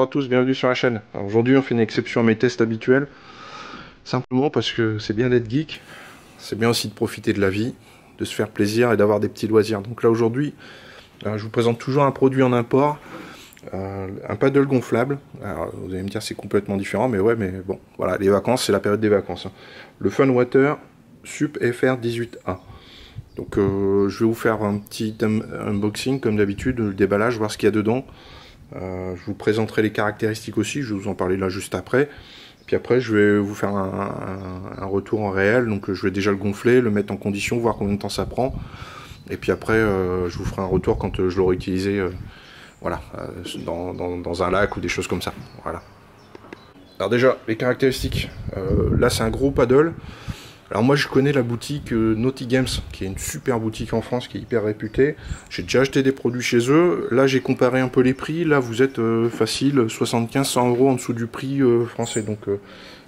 bonjour à tous, bienvenue sur la chaîne. Aujourd'hui on fait une exception à mes tests habituels, simplement parce que c'est bien d'être geek, c'est bien aussi de profiter de la vie, de se faire plaisir et d'avoir des petits loisirs. Donc là aujourd'hui, je vous présente toujours un produit en import, un paddle gonflable. Alors, vous allez me dire c'est complètement différent, mais ouais, mais bon, voilà, les vacances, c'est la période des vacances. Le Fun Water Sup FR 18A. Donc je vais vous faire un petit unboxing comme d'habitude, le déballage, voir ce qu'il y a dedans. Je vous présenterai les caractéristiques aussi, je vais vous en parler là juste après. Puis après je vais vous faire un retour en réel, donc je vais déjà le gonfler, le mettre en condition, voir combien de temps ça prend. Et puis après je vous ferai un retour quand je l'aurai utilisé voilà, dans un lac ou des choses comme ça. Voilà. Alors déjà, les caractéristiques, là c'est un gros paddle. Alors moi je connais la boutique Naughty Games, qui est une super boutique en France, qui est hyper réputée. J'ai déjà acheté des produits chez eux. Là j'ai comparé un peu les prix. Là vous êtes facile, 75-100 € en dessous du prix français. Donc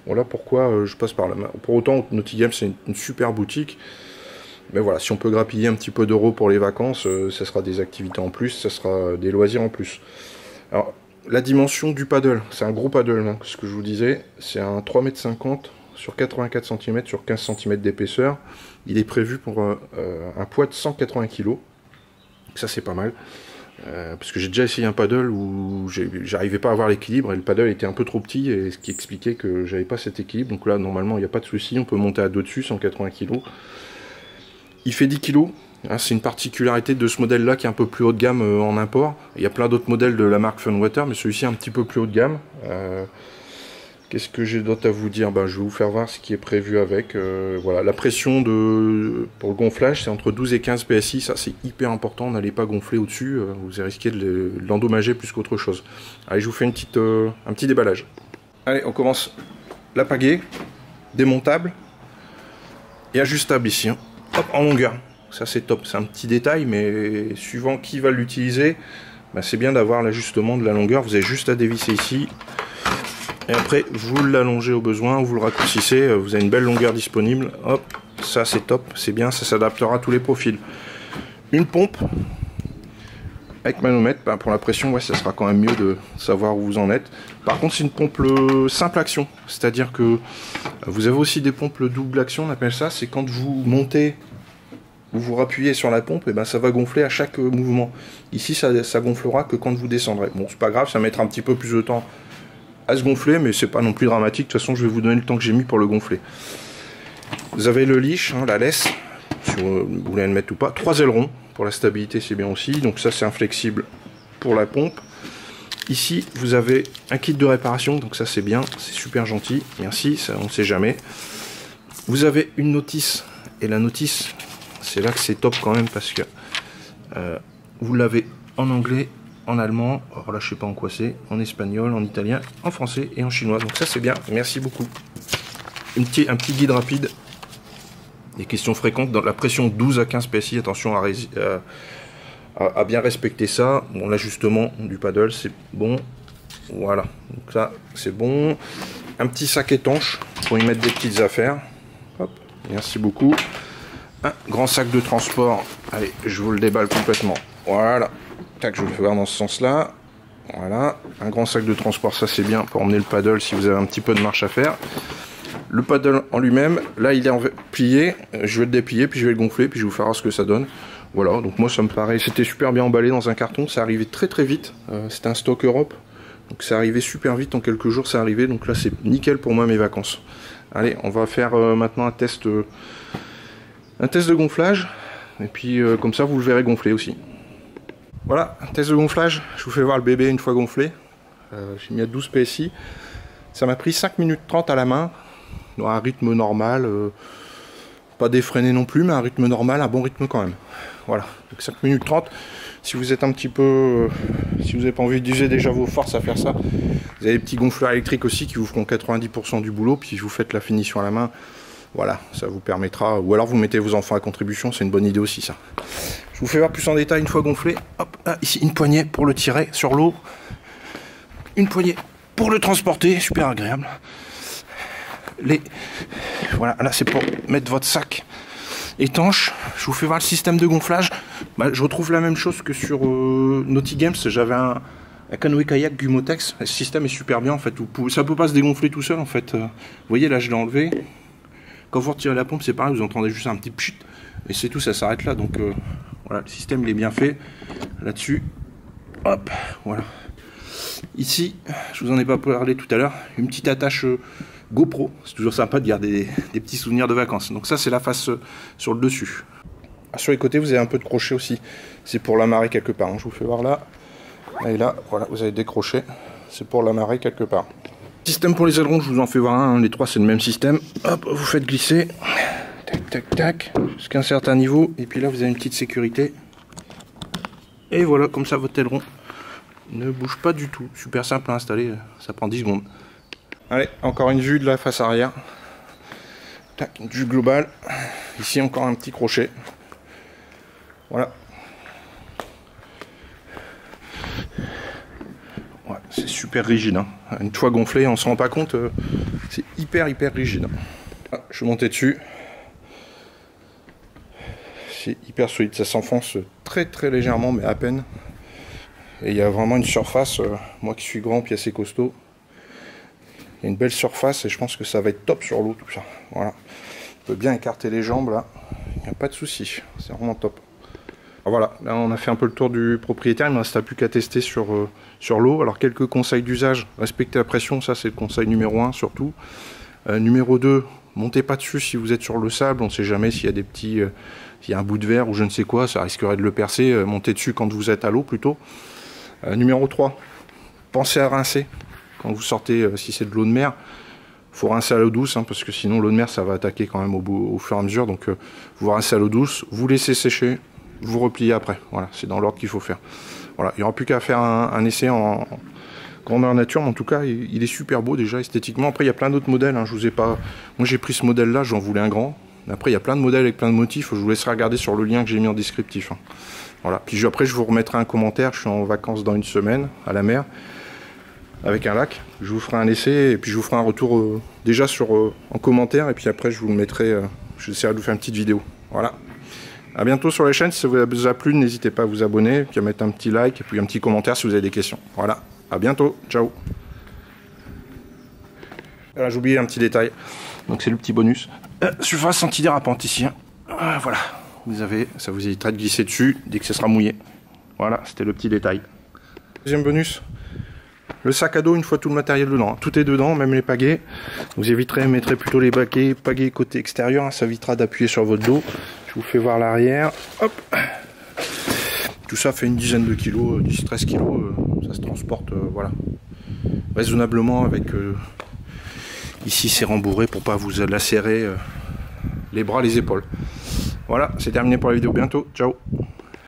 voilà pourquoi je passe par là. Pour autant Naughty Games c'est une super boutique. Mais voilà, si on peut grappiller un petit peu d'euros pour les vacances, ça sera des activités en plus, ça sera des loisirs en plus. Alors la dimension du paddle, c'est un gros paddle, hein, ce que je vous disais. C'est un 3,50 m sur 84 cm sur 15 cm d'épaisseur. Il est prévu pour un poids de 180 kg. Ça c'est pas mal. Parce que j'ai déjà essayé un paddle où j'arrivais pas à avoir l'équilibre et le paddle était un peu trop petit, et ce qui expliquait que j'avais pas cet équilibre. Donc là normalement il n'y a pas de souci, on peut monter à dos dessus, 180 kg. Il fait 10 kg. Hein, c'est une particularité de ce modèle là qui est un peu plus haut de gamme en import. Il y a plein d'autres modèles de la marque Fun Water, mais celui-ci est un petit peu plus haut de gamme. Qu'est-ce que j'ai d'autre à vous dire? Je vais vous faire voir ce qui est prévu avec. Voilà, la pression pour le gonflage, c'est entre 12 et 15 PSI. Ça, c'est hyper important. N'allez pas gonfler au-dessus. Vous risquez de l'endommager plus qu'autre chose. Allez, je vous fais un petit déballage. Allez, on commence. La pagaie, démontable et ajustable ici. Hein. Hop, en longueur. Ça, c'est top. C'est un petit détail, mais suivant qui va l'utiliser, c'est bien d'avoir l'ajustement de la longueur. Vous avez juste à dévisser ici. Et après, vous l'allongez au besoin, vous le raccourcissez, vous avez une belle longueur disponible. Hop, ça c'est top, c'est bien, ça s'adaptera à tous les profils. Une pompe avec manomètre, pour la pression, ouais, ça sera quand même mieux de savoir où vous en êtes. Par contre, c'est une pompe simple action, c'est-à-dire que vous avez aussi des pompes double action, on appelle ça. C'est quand vous montez, vous rappuyez sur la pompe, et ça va gonfler à chaque mouvement. Ici, ça gonflera que quand vous descendrez. Bon, c'est pas grave, ça mettra un petit peu plus de temps à se gonfler, mais c'est pas non plus dramatique. De toute façon, je vais vous donner le temps que j'ai mis pour le gonfler. Vous avez le leash, hein, la laisse, si vous voulez le mettre ou pas. 3 ailerons, pour la stabilité c'est bien aussi. Donc ça c'est inflexible pour la pompe. Ici vous avez un kit de réparation, donc ça c'est bien, c'est super gentil, merci, ça on sait jamais. Vous avez une notice, et la notice, c'est là que c'est top quand même, parce que vous l'avez en anglais, en allemand, alors là je sais pas en quoi c'est, en espagnol, en italien, en français et en chinois. Donc ça c'est bien, merci beaucoup. Un petit guide rapide. Des questions fréquentes dans la pression 12 à 15 PSI, attention à bien respecter ça. Bon, l'ajustement du paddle c'est bon. Voilà, donc ça c'est bon. Un petit sac étanche pour y mettre des petites affaires. Hop, merci beaucoup. Un grand sac de transport. Allez, je vous le déballe complètement. Voilà. Tac, je vais le faire dans ce sens-là. Voilà. Un grand sac de transport, ça c'est bien pour emmener le paddle si vous avez un petit peu de marche à faire. Le paddle en lui-même, là il est plié. Je vais le déplier, puis je vais le gonfler, puis je vais vous faire ce que ça donne. Voilà, donc moi ça me paraît, c'était super bien emballé dans un carton. Ça arrivait très très vite. C'était un stock Europe. Donc ça arrivait super vite, en quelques jours ça arrivait. Donc là c'est nickel pour moi mes vacances. Allez, on va faire maintenant un test de gonflage. Et puis comme ça vous le verrez gonfler aussi. Voilà, un test de gonflage. Je vous fais voir le bébé une fois gonflé. J'ai mis à 12 PSI. Ça m'a pris 5 minutes 30 à la main. Dans un rythme normal. Pas défreiné non plus, mais un rythme normal, un bon rythme quand même. Voilà, donc 5 minutes 30. Si vous êtes un petit peu... si vous n'avez pas envie d'user déjà vos forces à faire ça, vous avez des petits gonfleurs électriques aussi qui vous feront 90% du boulot. Puis vous faites la finition à la main. Voilà, ça vous permettra, ou alors vous mettez vos enfants à contribution, c'est une bonne idée aussi ça. Je vous fais voir plus en détail une fois gonflé. Hop, là, ici une poignée pour le tirer sur l'eau. Une poignée pour le transporter, super agréable. Voilà, là c'est pour mettre votre sac étanche. Je vous fais voir le système de gonflage. Je retrouve la même chose que sur Naughty Games. J'avais un la canoë kayak Gumotex. Ce système est super bien en fait. Ça peut pas se dégonfler tout seul en fait. Vous voyez là, je l'ai enlevé. Quand vous retirez la pompe, c'est pareil, vous entendez juste un petit pchut et c'est tout, ça s'arrête là. Donc voilà, le système il est bien fait là-dessus. Hop, voilà. Ici, je vous en ai pas parlé tout à l'heure, une petite attache GoPro. C'est toujours sympa de garder des petits souvenirs de vacances. Donc ça, c'est la face sur le dessus. Sur les côtés, vous avez un peu de crochet aussi. C'est pour l'amarrer quelque part. Je vous fais voir là. Là et là, voilà, vous avez des crochets. C'est pour l'amarrer quelque part. Système pour les ailerons, je vous en fais voir un. Les trois, c'est le même système. Hop, vous faites glisser. Tac, tac, tac. Jusqu'à un certain niveau. Et puis là, vous avez une petite sécurité. Et voilà, comme ça, votre aileron ne bouge pas du tout. Super simple à installer. Ça prend 10 secondes. Allez, encore une vue de la face arrière. Tac, une vue globale. Ici, encore un petit crochet. Voilà. Ouais, c'est super rigide. Hein. Une fois gonflé, on se rend pas compte. C'est hyper rigide. Ah, je suis monté dessus. C'est hyper solide. Ça s'enfonce très légèrement, mais à peine. Et il y a vraiment une surface. Moi qui suis grand puis assez costaud. Il y a une belle surface et je pense que ça va être top sur l'eau tout ça. Voilà. On peut bien écarter les jambes là. Il n'y a pas de souci. C'est vraiment top. Alors voilà, là on a fait un peu le tour du propriétaire, il ne me reste plus qu'à tester sur l'eau. Alors quelques conseils d'usage, respectez la pression, ça c'est le conseil numéro 1 surtout. Numéro 2, montez pas dessus si vous êtes sur le sable, on ne sait jamais s'il y a des petits, s'il y a un bout de verre ou je ne sais quoi, ça risquerait de le percer, montez dessus quand vous êtes à l'eau plutôt. Numéro 3, pensez à rincer quand vous sortez, si c'est de l'eau de mer. Il faut rincer à l'eau douce, hein, parce que sinon l'eau de mer ça va attaquer quand même au fur et à mesure, donc vous rincez à l'eau douce, vous laissez sécher. Vous repliez après, voilà, c'est dans l'ordre qu'il faut faire. Voilà, il n'y aura plus qu'à faire un essai en grandeur nature, mais en tout cas, il est super beau déjà esthétiquement. Après, il y a plein d'autres modèles, hein, je vous ai pas... Moi, j'ai pris ce modèle-là, j'en voulais un grand. Après, il y a plein de modèles avec plein de motifs, je vous laisserai regarder sur le lien que j'ai mis en descriptif. Hein. Voilà, puis après, je vous remettrai un commentaire, je suis en vacances dans une semaine, à la mer, avec un lac. Je vous ferai un essai, et puis je vous ferai un retour déjà en commentaire, et puis après, je vous le mettrai, j'essaierai de vous faire une petite vidéo. Voilà. A bientôt sur la chaîne, si ça vous a plu, n'hésitez pas à vous abonner, puis à mettre un petit like, et puis un petit commentaire si vous avez des questions. Voilà, à bientôt, ciao. Voilà, j'ai oublié un petit détail, donc c'est le petit bonus. Surface antidérapante ici, hein. Voilà, ça vous évitera de glisser dessus dès que ce sera mouillé. Voilà, c'était le petit détail. Deuxième bonus, le sac à dos une fois tout le matériel dedans. Hein. Tout est dedans, même les pagaies. Vous mettrez plutôt les pagaies côté extérieur, hein. Ça évitera d'appuyer sur votre dos. Je vous fais voir l'arrière. Hop. Tout ça fait une dizaine de kilos, 10-13 kilos. Ça se transporte, voilà, raisonnablement avec... ici, c'est rembourré pour pas vous lacérer les bras, les épaules. Voilà, c'est terminé pour la vidéo. Bientôt. Ciao.